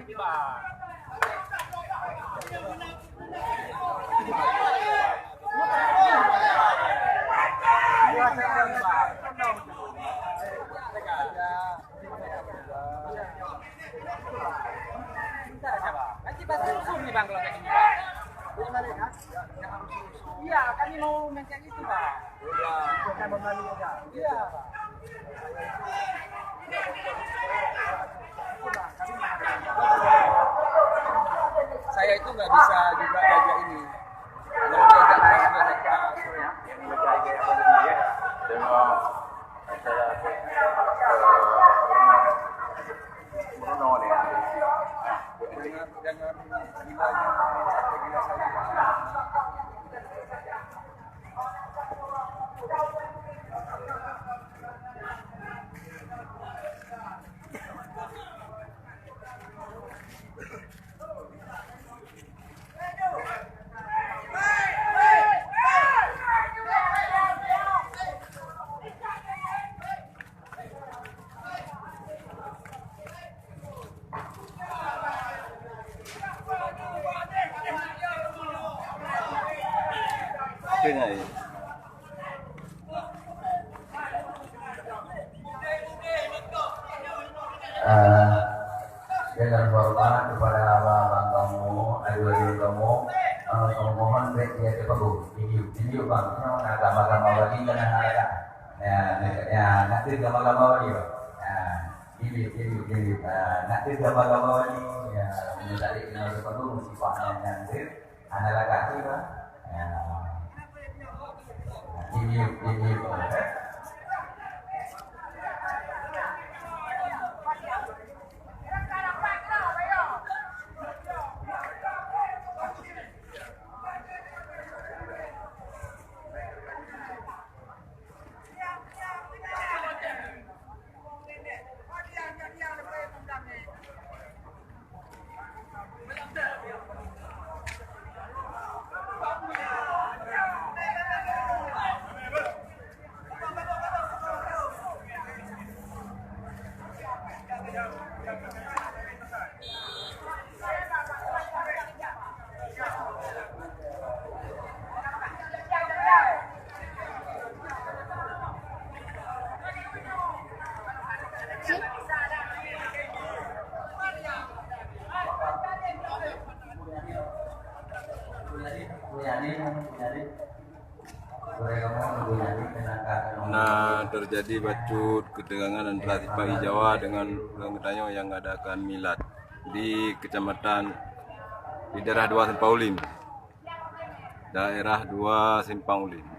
Nanti pasti rusuh nih bang kalau kayak gini. Iya, kami mau mencari itu bang. Iya. Saya itu nggak bisa juga diajak ini. Kalau diajak keras nggak keras. Yang menjaga dia dengan saya menolak ya. Jangan gilanya sampai gila saya. Ini dengan hormat kepada abang kamu, adik kamu, mohon baik dia terpenuh, tinggi bang, agama-agama lagi dan anak-anak, ya nanti agama-agama lagi, ini, nanti agama-agama lagi, ya mencari yang terpenuh, sifatnya nanti anak-anak juga, ini, Nah, terjadi bacut ketegangan antara TPI Jawa dengan Pulau Gedayo yang mengadakan milad di kecamatan di daerah 2 Simpang Ulim.